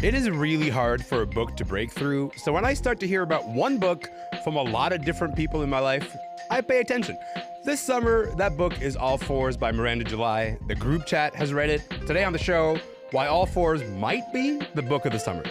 It is really hard for a book to break through, so when I start to hear about one book from a lot of different people in my life, I pay attention. This summer, that book is All Fours by Miranda July. The group chat has read it. Today on the show, why All Fours might be the book of the summer.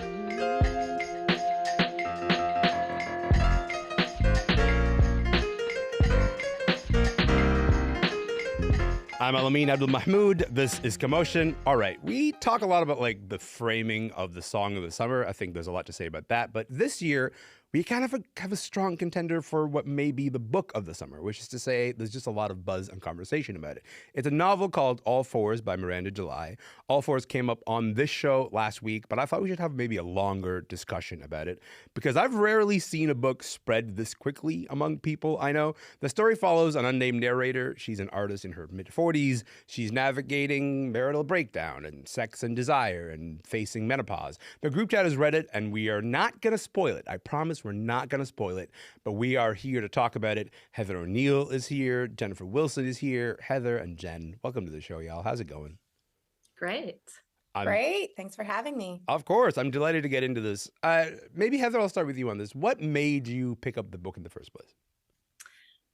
I'm Elamin Abdelmahmoud. This is Commotion. All right, we talk a lot about like the framing of the song of the summer. I think there's a lot to say about that. But this year, we kind of have a strong contender for what may be the book of the summer, which is to say there's just a lot of buzz and conversation about it. It's a novel called All Fours by Miranda July. All Fours came up on this show last week, but I thought we should have maybe a longer discussion about it because I've rarely seen a book spread this quickly among people I know. The story follows an unnamed narrator. She's an artist in her mid-40s. She's navigating marital breakdown and sex and desire and facing menopause. The group chat has read it, and we are not going to spoil it. I promise we're not going to spoil it, but we are here to talk about it. Heather O'Neill is here. Jennifer Wilson is here. Heather and Jen, welcome to the show, y'all. How's it going? Great. Great. Thanks for having me. Of course. I'm delighted to get into this. Maybe, Heather, I'll start with you on this. What made you pick up the book in the first place?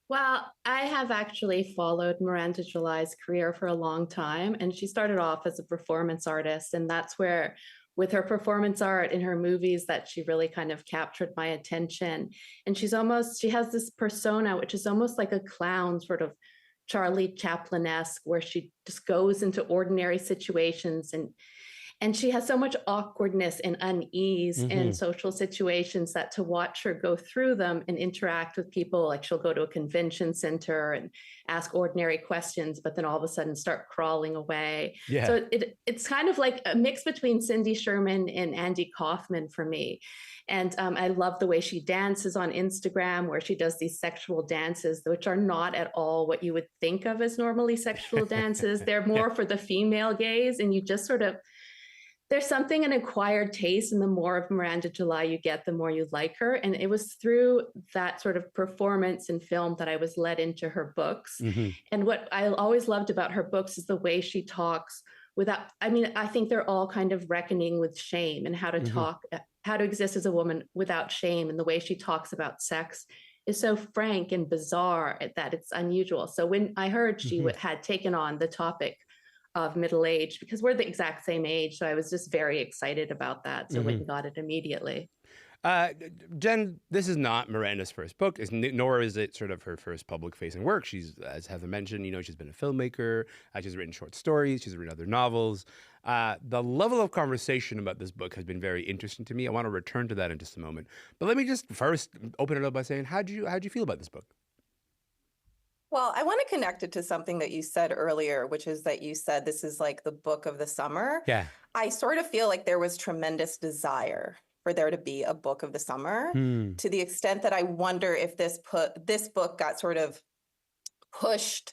Well, I have actually followed Miranda July's career for a long time, and she started off as a performance artist, and that's where, with her performance art in her movies, that she really kind of captured my attention. And she has this persona, which is almost like a clown, sort of Charlie Chaplin-esque, where she just goes into ordinary situations and she has so much awkwardness and unease in social situations that to watch her go through them and interact with people, like she'll go to a convention center and ask ordinary questions, but then all of a sudden start crawling away. Yeah. So it's kind of like a mix between Cindy Sherman and Andy Kaufman for me. And I love the way she dances on Instagram, where she does these sexual dances, which are not at all what you would think of as normally sexual dances. They're more for the female gaze, and you just sort of, there's something, an acquired taste, and the more of Miranda July you get, the more you like her. And it was through that sort of performance in film that I was led into her books. And what I always loved about her books is the way she talks I think they're all kind of reckoning with shame and how to talk, how to exist as a woman without shame. And the way she talks about sex is so frank and bizarre that it's unusual. So when I heard she had taken on the topic of middle age, because we're the exact same age. So I was just very excited about that. So went and got it immediately. Jen, this is not Miranda's first book, nor is it sort of her first public-facing work. She's, as Heather mentioned, she's been a filmmaker. She's written short stories. She's written other novels. The level of conversation about this book has been very interesting to me. I want to return to that in just a moment. But let me just first open it up by saying, how'd you feel about this book? Well, I want to connect it to something that you said earlier, which is that you said this is like the book of the summer. Yeah. I sort of feel like there was tremendous desire for there to be a book of the summer, to the extent that I wonder if this book got sort of pushed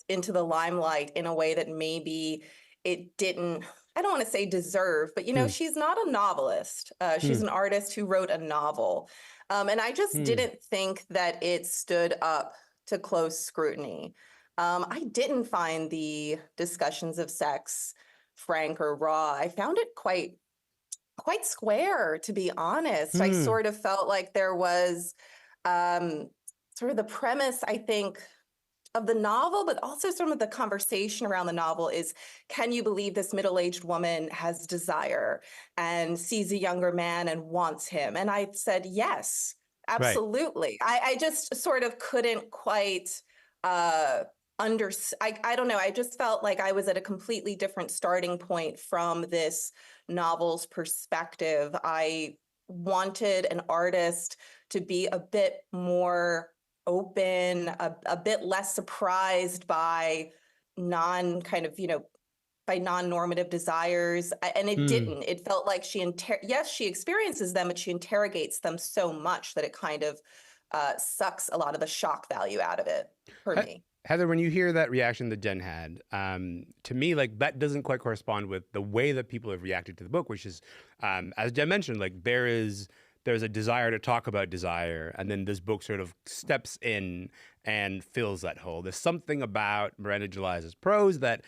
into the limelight in a way that maybe it didn't, I don't want to say deserve, but she's not a novelist. She's an artist who wrote a novel. And I just didn't think that it stood up to close scrutiny. I didn't find the discussions of sex frank or raw. I found it quite square, to be honest. I sort of felt like there was sort of the premise, I think, of the novel, but also some of the conversation around the novel is, can you believe this middle-aged woman has desire and sees a younger man and wants him? And I said, yes, absolutely. Right. I just sort of couldn't quite I don't know. I just felt like I was at a completely different starting point from this novel's perspective. I wanted an artist to be a bit more open, a bit less surprised by by non-normative desires. And it didn't. It felt like she experiences them, but she interrogates them so much that it kind of sucks a lot of the shock value out of it for me. Heather, when you hear that reaction that Jen had, to me, like, that doesn't quite correspond with the way that people have reacted to the book, which is, as Jen mentioned, like, there's there's a desire to talk about desire, and then this book sort of steps in and fills that hole. There's something about Miranda July's prose that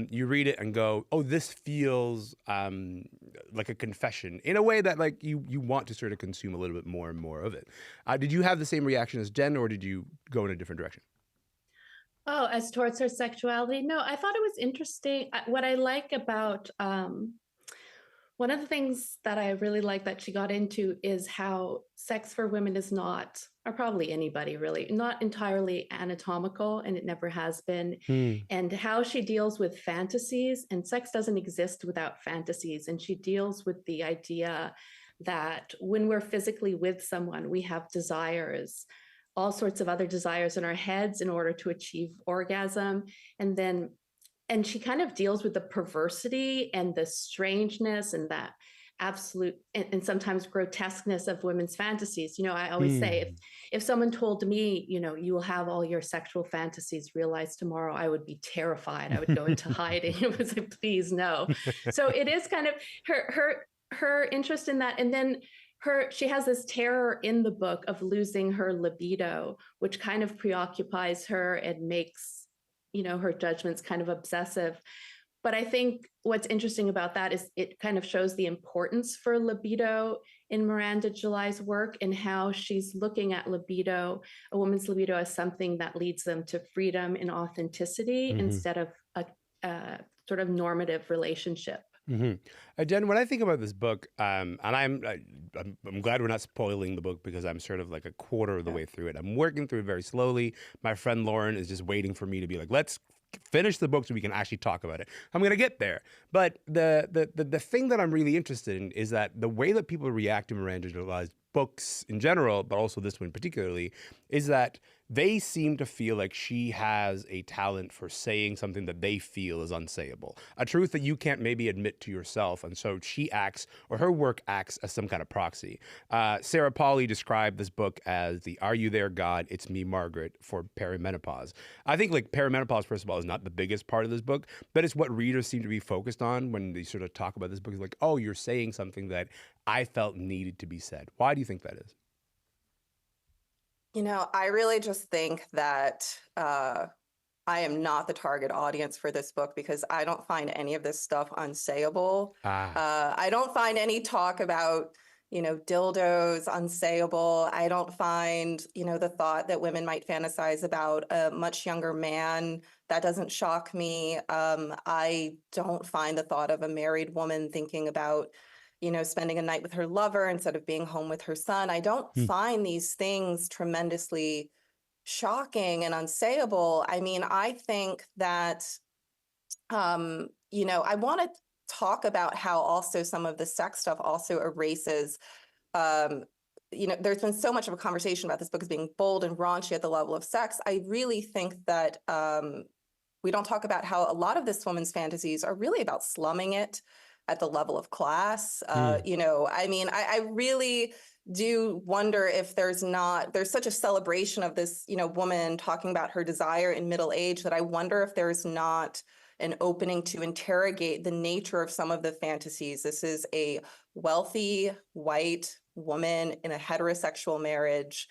you read it and go, oh, this feels like a confession in a way that like you want to sort of consume a little bit more and more of it. Did you have the same reaction as Jen, or did you go in a different direction? Oh, as towards her sexuality? No, I thought it was interesting. What I like about one of the things that I really like that she got into is how sex for women is not, or probably anybody really, not entirely anatomical, and it never has been. And how she deals with fantasies, and sex doesn't exist without fantasies. And she deals with the idea that when we're physically with someone, we have desires, all sorts of other desires in our heads in order to achieve orgasm. And she kind of deals with the perversity and the strangeness and that absolute and sometimes grotesqueness of women's fantasies. You know, I always say if someone told me, you know, you will have all your sexual fantasies realized tomorrow, I would be terrified. I would go into hiding. It was like, please no. So it is kind of her interest in that. And then she has this terror in the book of losing her libido, which kind of preoccupies her and makes, you know, her judgments kind of obsessive. But I think what's interesting about that is it kind of shows the importance for libido in Miranda July's work, and how she's looking at libido, a woman's libido, as something that leads them to freedom and authenticity instead of a sort of normative relationship. Jen, when I think about this book, and I'm glad we're not spoiling the book because I'm sort of like a quarter of the way through it. I'm working through it very slowly. My friend Lauren is just waiting for me to be like, let's finish the book so we can actually talk about it. I'm going to get there. But the thing that I'm really interested in is that the way that people react to Miranda July's books in general, but also this one particularly, is that they seem to feel like she has a talent for saying something that they feel is unsayable, a truth that you can't maybe admit to yourself. And so she acts, or her work acts as some kind of proxy. Sarah Polley described this book as the Are You There, God? It's Me, Margaret for perimenopause. I think like perimenopause, first of all, is not the biggest part of this book, but it's what readers seem to be focused on when they sort of talk about this book. It's like, oh, you're saying something that I felt needed to be said. Why do you think that is? You know, I really just think that I am not the target audience for this book because I don't find any of this stuff unsayable. I don't find any talk about, you know, dildos unsayable. I don't find, you know, the thought that women might fantasize about a much younger man. That doesn't shock me. I don't find the thought of a married woman thinking about, you know, spending a night with her lover instead of being home with her son. I don't find these things tremendously shocking and unsayable. I mean, I think that, you know, I want to talk about how also some of the sex stuff also erases, you know, there's been so much of a conversation about this book as being bold and raunchy at the level of sex. I really think that we don't talk about how a lot of this woman's fantasies are really about slumming it at the level of class. You know, I mean, I really do wonder if there's such a celebration of this, you know, woman talking about her desire in middle age that I wonder if there's not an opening to interrogate the nature of some of the fantasies. This is a wealthy white woman in a heterosexual marriage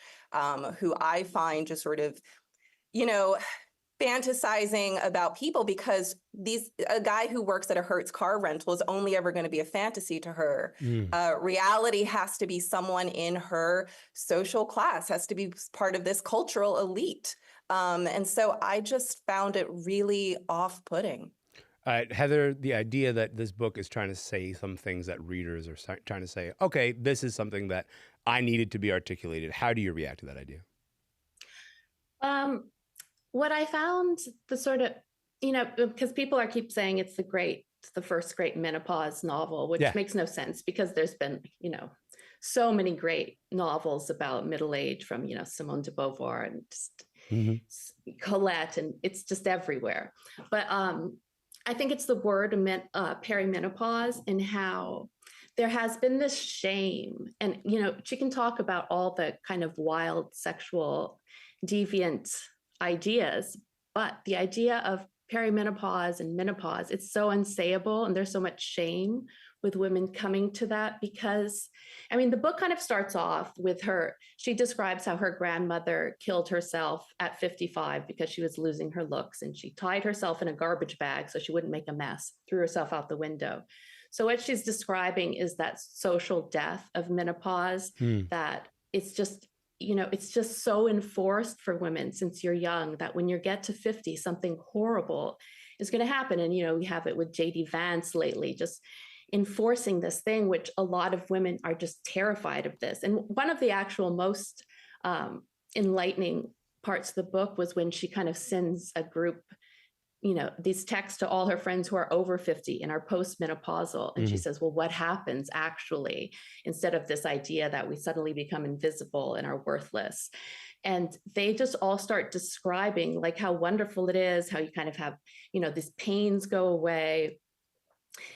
who I find just sort of, you know, fantasizing about people because a guy who works at a Hertz car rental is only ever going to be a fantasy to her. Reality has to be someone in her social class, has to be part of this cultural elite. And so I just found it really off-putting. Heather, the idea that this book is trying to say some things that readers are trying to say, okay, this is something that I needed to be articulated. How do you react to that idea? What I found the sort of, you know, because people keep saying it's the first great menopause novel, which makes no sense because there's been, you know, so many great novels about middle age from, you know, Simone de Beauvoir and just Colette, and it's just everywhere. But I think it's the word perimenopause and how there has been this shame. And, you know, she can talk about all the kind of wild sexual deviant ideas, but the idea of perimenopause and menopause, it's so unsayable, and there's so much shame with women coming to that, because I mean, the book kind of starts off with her, she describes how her grandmother killed herself at 55 because she was losing her looks, and she tied herself in a garbage bag so she wouldn't make a mess, threw herself out the window. So what she's describing is that social death of menopause, that it's just, you know, it's just so enforced for women since you're young that when you get to 50, something horrible is going to happen. And, you know, we have it with JD Vance lately, just enforcing this thing, which a lot of women are just terrified of this. And one of the actual most enlightening parts of the book was when she kind of sends a group, you know, these texts to all her friends who are over 50 and are postmenopausal. And she says, well, what happens actually, instead of this idea that we suddenly become invisible and are worthless? And they just all start describing like how wonderful it is, how you kind of have, you know, these pains go away.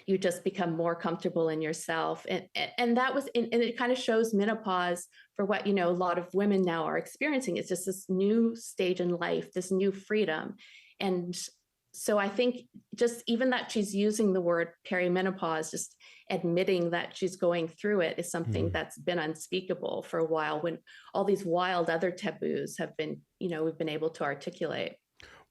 You just become more comfortable in yourself. And that was, and it kind of shows menopause for what, you know, a lot of women now are experiencing. It's just this new stage in life, this new freedom. And so I think just even that she's using the word perimenopause, just admitting that she's going through it, is something that's been unspeakable for a while, when all these wild other taboos have been, you know, we've been able to articulate.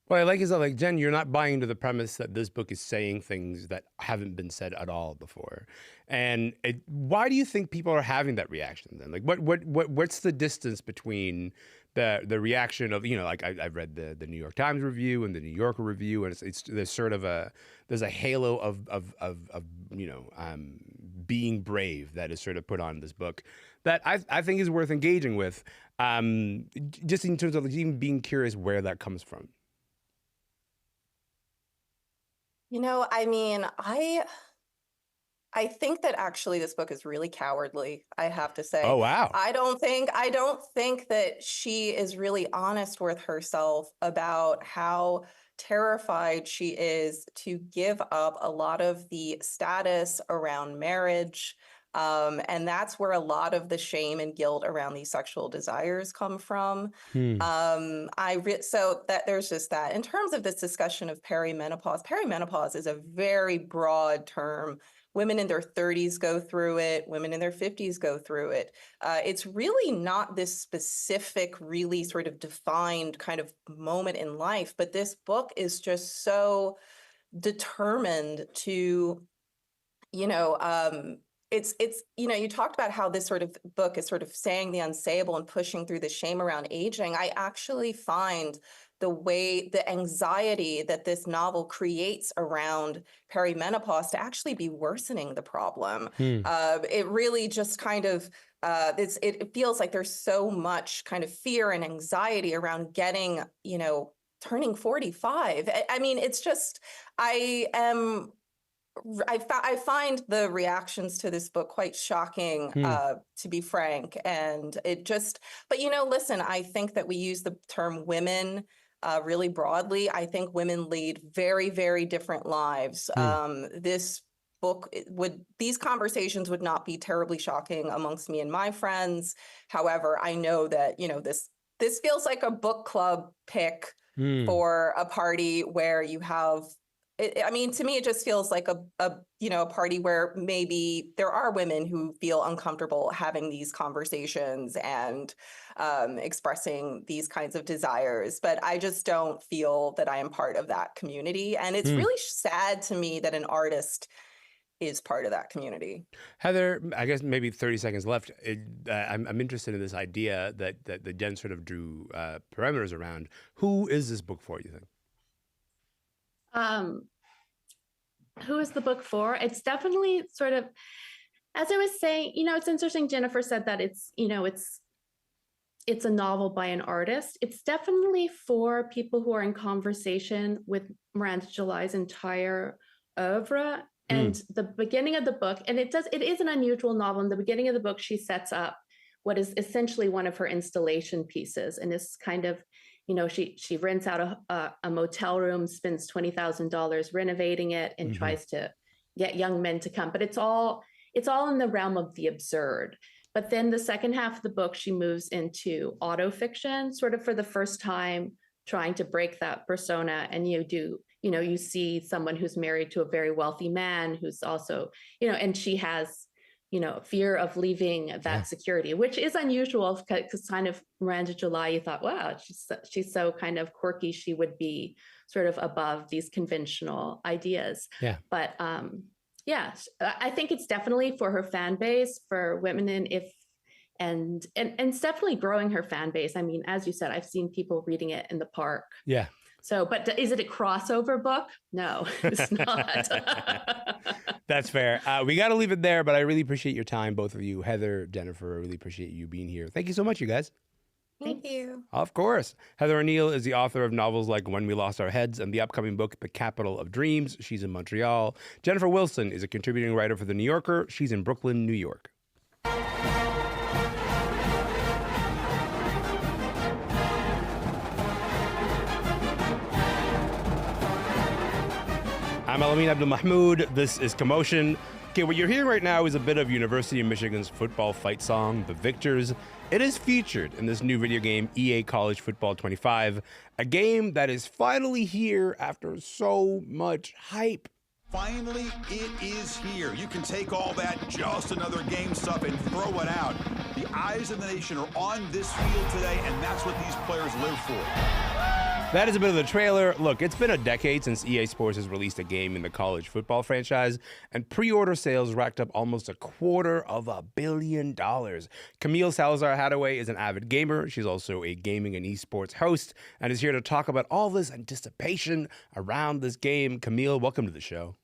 What I like is that, like, Jen, you're not buying into the premise that this book is saying things that haven't been said at all before. And why do you think people are having that reaction then? Like, what's the distance between the reaction of, you know, like I've read the New York Times review and the New Yorker review, and it's there's sort of there's a halo of you know, being brave that is sort of put on this book that I think is worth engaging with, just in terms of even being curious where that comes from. You know, I mean, I think that actually this book is really cowardly, I have to say. Oh, wow. I don't think that she is really honest with herself about how terrified she is to give up a lot of the status around marriage. And that's where a lot of the shame and guilt around these sexual desires come from. So that there's just that. In terms of this discussion of perimenopause is a very broad term. Women in their 30s go through it. Women in their 50s go through it. It's really not this specific, really sort of defined kind of moment in life. But this book is just so determined to, you know, it's you know, you talked about how this sort of book is sort of saying the unsayable and pushing through the shame around aging. I actually find the anxiety that this novel creates around perimenopause to actually be worsening the problem. It really just kind of it feels like there's so much kind of fear and anxiety around getting, you know, turning 45. I mean, it's just I find the reactions to this book quite shocking, to be frank. And but you know, listen, I think that we use the term women really broadly. I think women lead very, very different lives. This book these conversations would not be terribly shocking amongst me and my friends. However, I know that, you know, this feels like a book club pick for a party where you have, I mean, to me, it just feels like a you know, a party where maybe there are women who feel uncomfortable having these conversations and expressing these kinds of desires. But I just don't feel that I am part of that community. And it's really sad to me that an artist is part of that community. Heather, I guess maybe 30 seconds left. I'm interested in this idea that Jen sort of drew parameters around. Who is this book for, you think? Who is the book for? It's definitely sort of, as I was saying, you know, it's interesting. Jennifer said that it's, you know, it's a novel by an artist. It's definitely for people who are in conversation with Miranda July's entire oeuvre. And the beginning of the book, and it is an unusual novel. In the beginning of the book, she sets up what is essentially one of her installation pieces, and this kind of, you know, she rents out a motel room, spends $20,000 renovating it, and tries to get young men to come. But it's all in the realm of the absurd. But then the second half of the book, she moves into autofiction, sort of for the first time, trying to break that persona. And you you see someone who's married to a very wealthy man who's also, and she has, fear of leaving that security, which is unusual because kind of Miranda July, you thought, wow, she's so kind of quirky. She would be sort of above these conventional ideas. Yeah. But I think it's definitely for her fan base, for women, and it's definitely growing her fan base. I mean, as you said, I've seen people reading it in the park. Yeah. So, but is it a crossover book? No, it's not. That's fair. We got to leave it there, but I really appreciate your time, both of you. Heather, Jennifer, I really appreciate you being here. Thank you so much, you guys. Thank you. Of course. Heather O'Neill is the author of novels like When We Lost Our Heads and the upcoming book, The Capital of Dreams. She's in Montreal. Jennifer Wilson is a contributing writer for The New Yorker. She's in Brooklyn, New York. I'm Elamin Abdelmahmoud. This is Commotion. Okay, what you're hearing right now is a bit of University of Michigan's football fight song, The Victors. It is featured in this new video game, EA College Football 25, a game that is finally here after so much hype. Finally, it is here. You can take all that just another game stuff and throw it out. The eyes of the nation are on this field today, and that's what these players live for. That is a bit of the trailer. Look, it's been a decade since EA Sports has released a game in the college football franchise, and pre-order sales racked up almost $250 million. Camille Salazar Hadaway is an avid gamer. She's also a gaming and esports host and is here to talk about all this anticipation around this game. Camille, welcome to the show.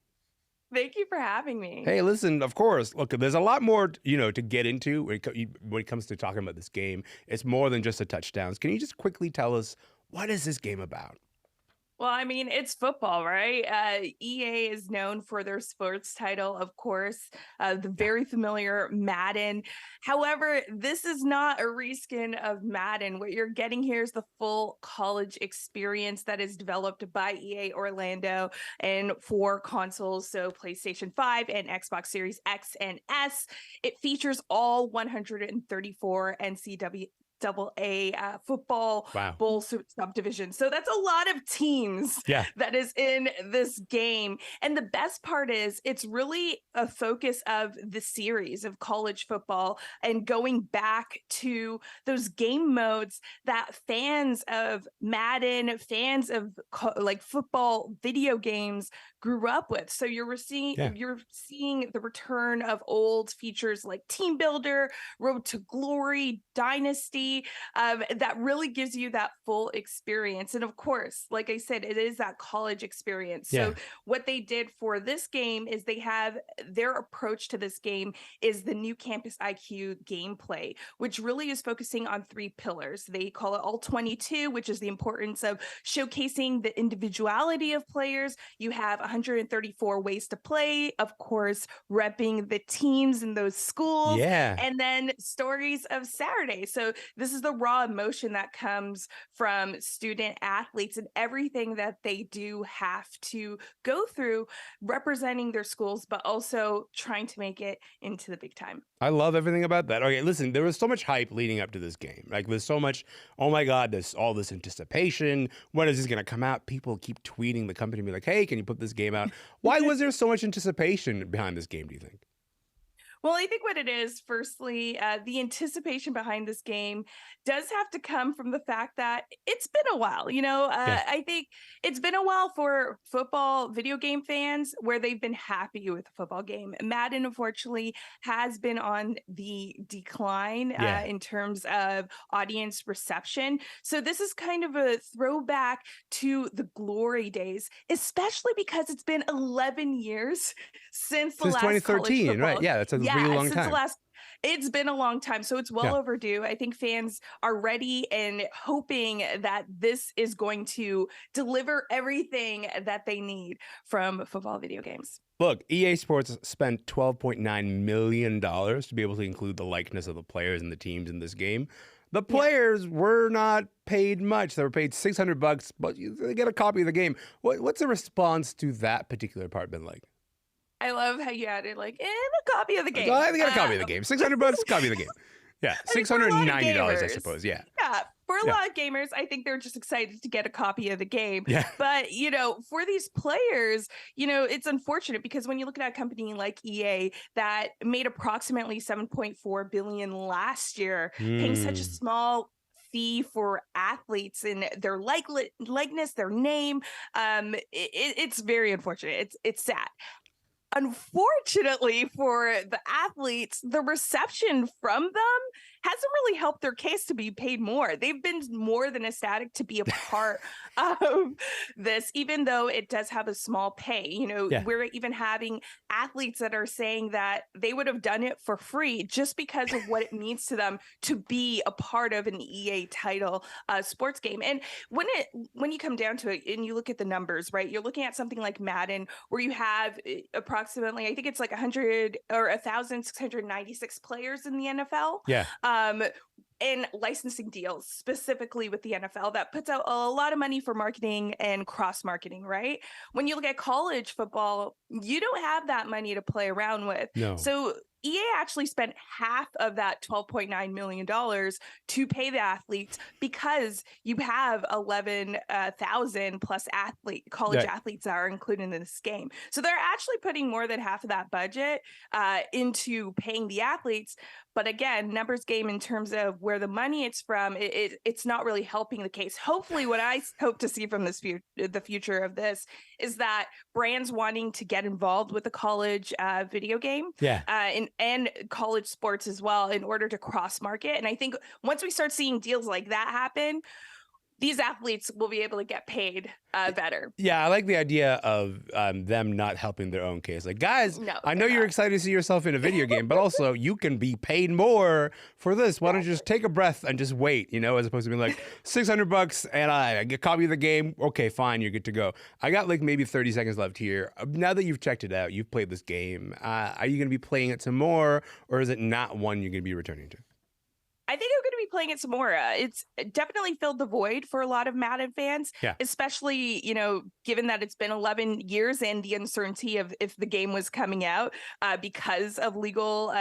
Thank you for having me. Hey, listen, of course, look, there's a lot more, to get into when it comes to talking about this game. It's more than just the touchdowns. Can you just quickly tell us, what is this game about? Well, I mean, it's football, right? EA is known for their sports title, of course, the very familiar Madden. However, this is not a reskin of Madden. What you're getting here is the full college experience that is developed by EA Orlando and for consoles, so PlayStation 5 and Xbox Series X and S. It features all 134 NCAA football bowl subdivision. So that's a lot of teams that is in this game. And the best part is it's really a focus of the series of college football and going back to those game modes that fans of Madden, fans of like football video games grew up with. So you're seeing the return of old features like Team Builder, Road to Glory, Dynasty, that really gives you that full experience. And of course, like I said, it is that college experience. So what they did for this game is they have their approach to this game is the new Campus IQ gameplay, which really is focusing on 3 pillars. They call it All 22, which is the importance of showcasing the individuality of players. You have 134 ways to play, of course, repping the teams in those schools, and then stories of Saturday. So this is the raw emotion that comes from student athletes and everything that they do have to go through representing their schools, but also trying to make it into the big time. I love everything about that. Okay, listen, there was so much hype leading up to this game. Like, there's so much, oh my God, there's all this anticipation. When is this going to come out? People keep tweeting the company, be like, hey, can you put this game out? Why was there so much anticipation behind this game, do you think? Well, I think what it is, firstly, the anticipation behind this game does have to come from the fact that it's been a while. I think it's been a while for football video game fans where they've been happy with the football game. Madden, unfortunately, has been on the decline in terms of audience reception. So this is kind of a throwback to the glory days, especially because it's been 11 years since the last 2013, right? Yeah, that's a really long time. It's been a long time, so it's well overdue. I think fans are ready and hoping that this is going to deliver everything that they need from football video games. Look, EA Sports spent $12.9 million to be able to include the likeness of the players and the teams in this game. The players were not paid much. They were paid $600, but they get a copy of the game. What's the response to that particular part been like? I love how you added and a copy of the game. I get a copy of the game. $600, copy of the game. Yeah, $690, I suppose. Yeah. Yeah, For a lot of gamers, I think they're just excited to get a copy of the game. Yeah. But, you know, for these players, you know, it's unfortunate because when you look at a company like EA that made approximately 7.4 billion last year, paying such a small fee for athletes and their likeness, their name, it's very unfortunate. It's sad. Unfortunately for the athletes, the reception from them hasn't really helped their case to be paid more. They've been more than ecstatic to be a part of this, even though it does have a small pay. You know, we're even having athletes that are saying that they would have done it for free just because of what it means to them to be a part of an EA title sports game. And when you come down to it and you look at the numbers, right, you're looking at something like Madden where you have approximately, I think it's like 100 or 1,696 players in the NFL. Yeah. And licensing deals specifically with the NFL that puts out a lot of money for marketing and cross marketing, right? When you look at college football, you don't have that money to play around with. No. So EA actually spent half of that $12.9 million to pay the athletes because you have 11,000 plus college athletes that are included in this game. So they're actually putting more than half of that budget into paying the athletes. But again, numbers game in terms of where the money it's from, it's not really helping the case. Hopefully, what I hope to see from the future of this is that brands wanting to get involved with the college video game and college sports as well in order to cross market. And I think once we start seeing deals like that happen, these athletes will be able to get paid better. Yeah, I like the idea of them not helping their own case. Like, guys, I know you're excited to see yourself in a video game, but also you can be paid more for this. Why don't you just take a breath and just wait, you know, as opposed to being like $600 and I get a copy of the game. Okay, fine, you're good to go. I got like maybe 30 seconds left here. Now that you've checked it out, you've played this game, are you going to be playing it some more, or is it not one you're going to be returning to? I think I'm going to be playing it some more. It's definitely filled the void for a lot of Madden fans, especially, you know, given that it's been 11 years and the uncertainty of if the game was coming out because of legal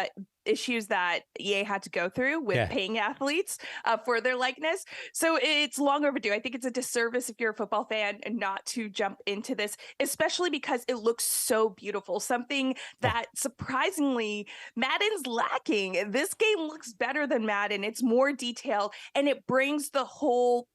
issues that EA had to go through with paying athletes for their likeness. So it's long overdue. I think it's a disservice if you're a football fan and not to jump into this, especially because it looks so beautiful. Something that surprisingly Madden's lacking. This game looks better than Madden. It's more detailed and it brings the whole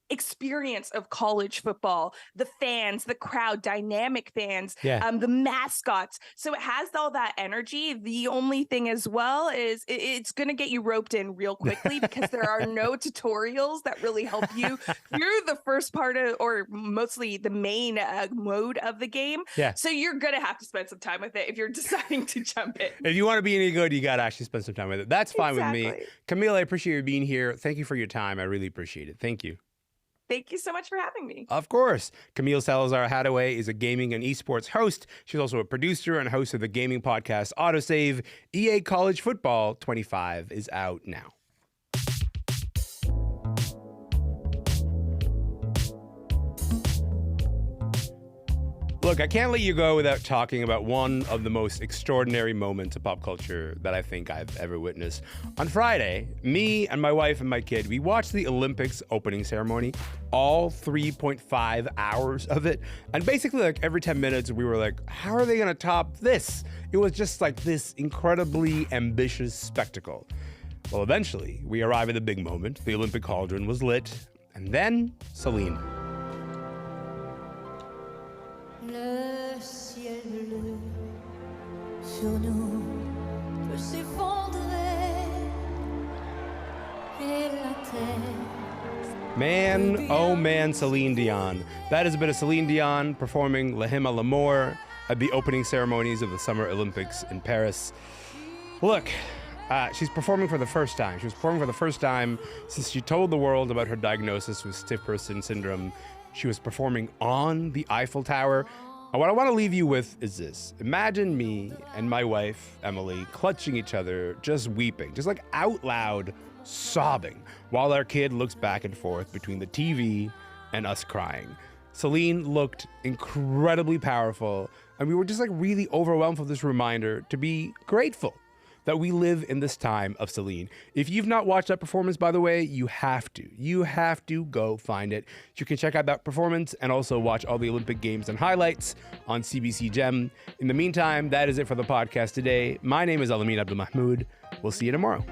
experience of college football, the fans, the crowd, dynamic fans, the mascots. So it has all that energy. The only thing as well is it's going to get you roped in real quickly because there are no tutorials that really help you through the first part of, or mostly the main mode of the game. So you're going to have to spend some time with it if you're deciding to jump in. If you want to be any good, you got to actually spend some time with it. That's fine with me. Camille, I appreciate you being here. Thank you for your time. I really appreciate it. Thank you. Thank you so much for having me. Of course. Camille Salazar Hadaway is a gaming and esports host. She's also a producer and host of the gaming podcast Autosave. EA College Football 25 is out now. Look, I can't let you go without talking about one of the most extraordinary moments of pop culture that I think I've ever witnessed. On Friday, me and my wife and my kid, we watched the Olympics opening ceremony, all 3.5 hours of it. And basically, like every 10 minutes, we were like, how are they going to top this? It was just like this incredibly ambitious spectacle. Well, eventually, we arrive at the big moment. The Olympic cauldron was lit. And then, Celine. Le ciel bleu sur nous peut s'effondrer et la terre. Man, oh man, Celine Dion. That is a bit of Celine Dion performing La Hymne à l'Amour at the opening ceremonies of the Summer Olympics in Paris. Look, she's performing for the first time. She was performing for the first time since she told the world about her diagnosis with stiff person syndrome. She was performing on the Eiffel Tower. And what I want to leave you with is this. Imagine me and my wife, Emily, clutching each other, just weeping, just like out loud sobbing, while our kid looks back and forth between the TV and us crying. Celine looked incredibly powerful, and we were just like really overwhelmed with this reminder to be grateful that we live in this time of Celine. If you've not watched that performance, by the way, you have to. You have to go find it. You can check out that performance and also watch all the Olympic Games and highlights on CBC Gem. In the meantime, that is it for the podcast today. My name is Elamin Abdelmahmoud. We'll see you tomorrow.